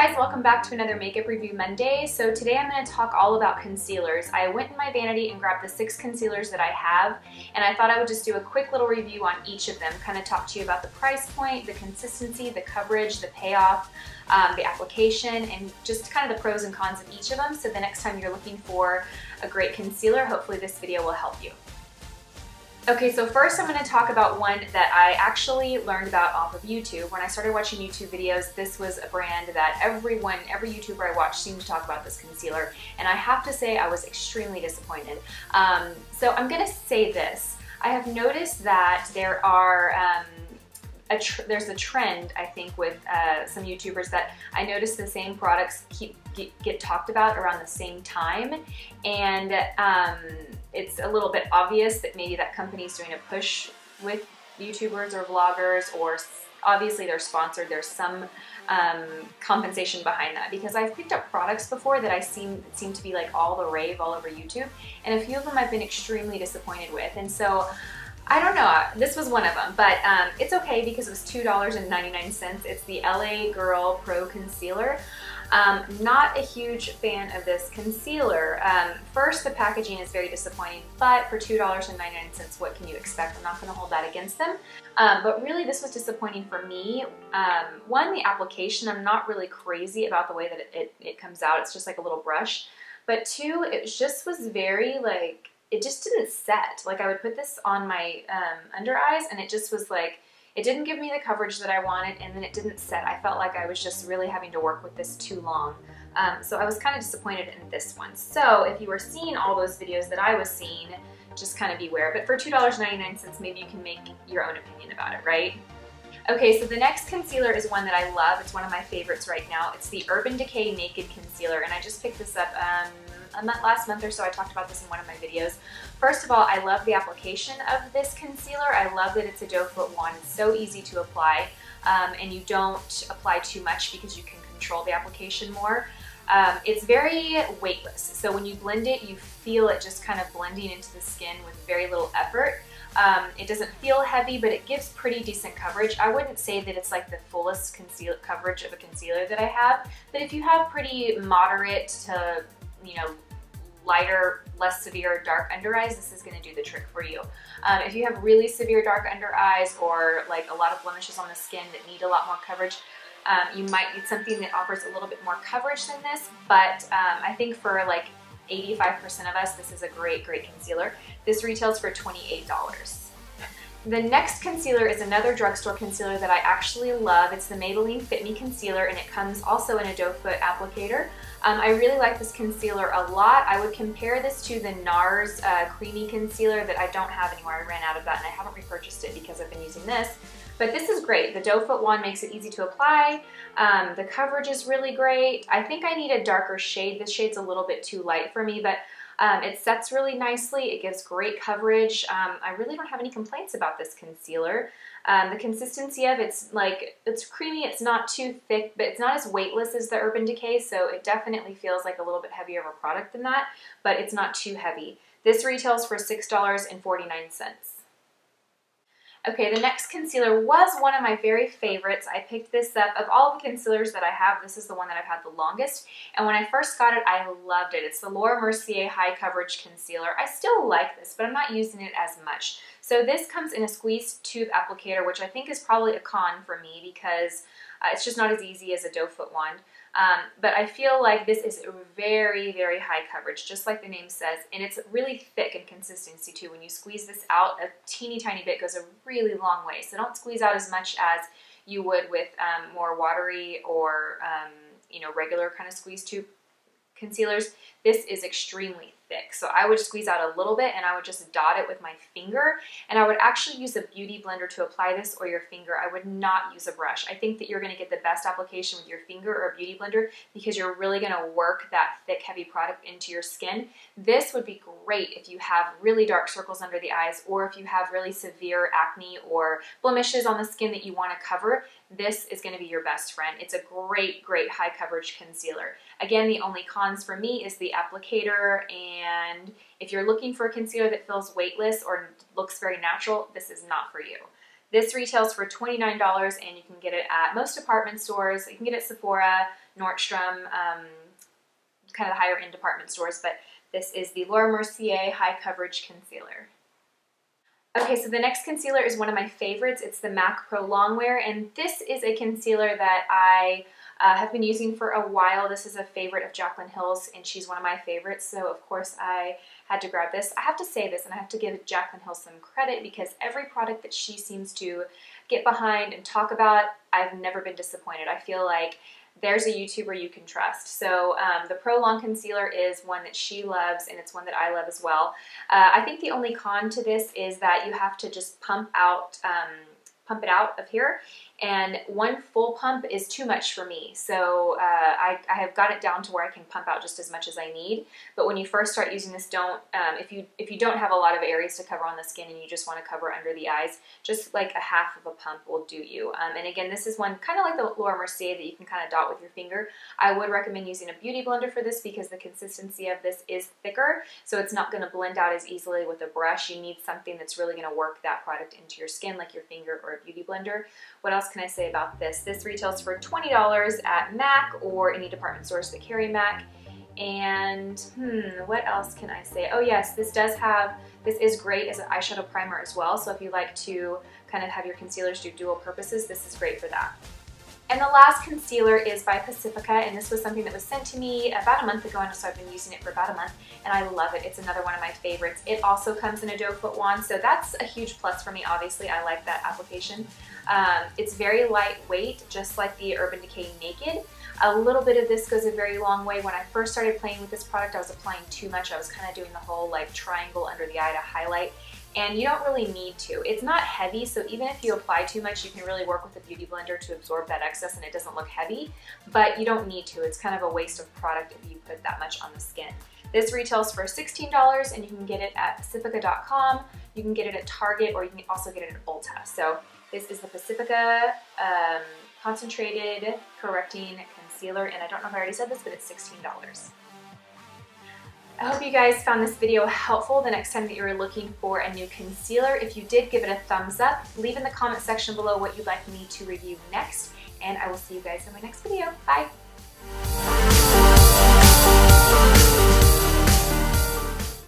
guys, welcome back to another Makeup Review Monday. So today I'm going to talk all about concealers. I went in my vanity and grabbed the 6 concealers that I have, and I thought I would just do a quick little review on each of them, kind of talk to you about the price point, the consistency, the coverage, the payoff, the application, and just kind of the pros and cons of each of them. So the next time you're looking for a great concealer, hopefully this video will help you. Okay, so first I'm going to talk about one that I actually learned about off of YouTube. When I started watching YouTube videos, this was a brand that every YouTuber I watched seemed to talk about this concealer, and I have to say I was extremely disappointed. So I'm going to say this. I have noticed that there are there's a trend, I think, with some YouTubers that I notice the same products get talked about around the same time, and it's a little bit obvious that maybe that company's doing a push with YouTubers or vloggers, or obviously they're sponsored. There's some compensation behind that, because I've picked up products before that seem to be like all the rave all over YouTube, and a few of them I've been extremely disappointed with. And so I don't know, this was one of them, but it's okay because it was $2.99. It's the LA Girl Pro Concealer. Not a huge fan of this concealer. First, the packaging is very disappointing, but for $2.99, what can you expect? I'm not going to hold that against them. But really, this was disappointing for me. One, the application, I'm not really crazy about the way that it comes out. It's just like a little brush. But two, it just was very like, it just didn't set. Like, I would put this on my under eyes, and it just was like, it didn't give me the coverage that I wanted, and then it didn't set. I felt like I was just really having to work with this too long. So I was kind of disappointed in this one. So if you were seeing all those videos that I was seeing, just kind of beware. But for $2.99, maybe you can make your own opinion about it, right? Okay, so the next concealer is one that I love. It's one of my favorites right now. It's the Urban Decay Naked Concealer, and I just picked this up last month or so. I talked about this in one of my videos. First of all, I love the application of this concealer. I love that it's a doe foot wand. It's so easy to apply, and you don't apply too much because you can control the application more. It's very weightless, so when you blend it, you feel it just kind of blending into the skin with very little effort. It doesn't feel heavy, but it gives pretty decent coverage. I wouldn't say that it's like the fullest coverage of a concealer that I have, but if you have pretty moderate to, you know, lighter, less severe dark under eyes, this is going to do the trick for you. If you have really severe dark under eyes, or like a lot of blemishes on the skin that need a lot more coverage, you might need something that offers a little bit more coverage than this, but I think for like 85% of us, this is a great concealer. This retails for $28. The next concealer is another drugstore concealer that I actually love. It's the Maybelline Fit Me Concealer, and it comes also in a doe foot applicator. I really like this concealer a lot. I would compare this to the NARS Creamy Concealer that I don't have anymore. I ran out of that, and I haven't repurchased it because I've been using this. But this is great. The doe foot wand makes it easy to apply. The coverage is really great. I think I need a darker shade. This shade's a little bit too light for me, but it sets really nicely. It gives great coverage. I really don't have any complaints about this concealer. The consistency of it's creamy. It's not too thick, but it's not as weightless as the Urban Decay, so it definitely feels like a little bit heavier of a product than that, but it's not too heavy. This retails for $6.49. Okay, the next concealer was one of my very favorites. I picked this up. Of all the concealers that I have, this is the one that I've had the longest, and when I first got it, I loved it. It's the Laura Mercier High Coverage Concealer. I still like this, but I'm not using it as much. So this comes in a squeeze tube applicator, which I think is probably a con for me because it's just not as easy as a doe foot wand. But I feel like this is very high coverage, just like the name says, and it's really thick in consistency too. When you squeeze this out, a teeny tiny bit goes a really long way. So don't squeeze out as much as you would with more watery or you know, regular kind of squeeze tube concealers. This is extremely thick, so I would squeeze out a little bit, and I would just dot it with my finger, and I would actually use a beauty blender to apply this, or your finger. I would not use a brush. I think that you're going to get the best application with your finger or a beauty blender because you're really going to work that thick, heavy product into your skin. This would be great if you have really dark circles under the eyes, or if you have really severe acne or blemishes on the skin that you want to cover. This is going to be your best friend. It's a great high coverage concealer. Again, the only cons for me is the applicator, and if you're looking for a concealer that feels weightless or looks very natural, this is not for you. This retails for $29 and you can get it at most department stores. You can get it at Sephora, Nordstrom, kind of the higher end department stores, but this is the Laura Mercier High Coverage Concealer. Okay, so the next concealer is one of my favorites. It's the MAC Pro Longwear, and this is a concealer that I have been using for a while. This is a favorite of Jaclyn Hill's, and she's one of my favorites, so of course I had to grab this. I have to say this, and I have to give Jaclyn Hill some credit because every product that she seems to get behind and talk about, I've never been disappointed. I feel like there's a YouTuber you can trust. So the Prolong Concealer is one that she loves, and it's one that I love as well. I think the only con to this is that you have to just pump it out of here, and one full pump is too much for me. So I have got it down to where I can pump out just as much as I need. But when you first start using this, don't if you don't have a lot of areas to cover on the skin and you just want to cover under the eyes, just like a half of a pump will do you. And again, this is one kind of like the Laura Mercier that you can kind of dot with your finger. I would recommend using a beauty blender for this because the consistency of this is thicker, so it's not going to blend out as easily with a brush. You need something that's really going to work that product into your skin, like your finger or a beauty blender. What else can I say about this? This retails for $20 at MAC or any department stores that carry MAC. And what else can I say? Oh yes, this is great as an eyeshadow primer as well. So if you like to kind of have your concealers do dual purposes, this is great for that. And the last concealer is by Pacifica, and this was something that was sent to me about a month ago, and so I've been using it for about a month, and I love it. It's another one of my favorites. It also comes in a doe foot wand, so that's a huge plus for me, obviously. I like that application. It's very lightweight, just like the Urban Decay Naked. A little bit of this goes a very long way. When I first started playing with this product, I was applying too much. I was kind of doing the whole like triangle under the eye to highlight. And you don't really need to. It's not heavy, so even if you apply too much, you can really work with a beauty blender to absorb that excess and it doesn't look heavy, but you don't need to. It's kind of a waste of product if you put that much on the skin. This retails for $16 and you can get it at Pacifica.com, you can get it at Target, or you can also get it at Ulta. So this is the Pacifica Concentrated Correcting Concealer, and I don't know if I already said this, but it's $16. I hope you guys found this video helpful the next time that you're looking for a new concealer. If you did, give it a thumbs up. Leave in the comment section below what you'd like me to review next, and I will see you guys in my next video. Bye!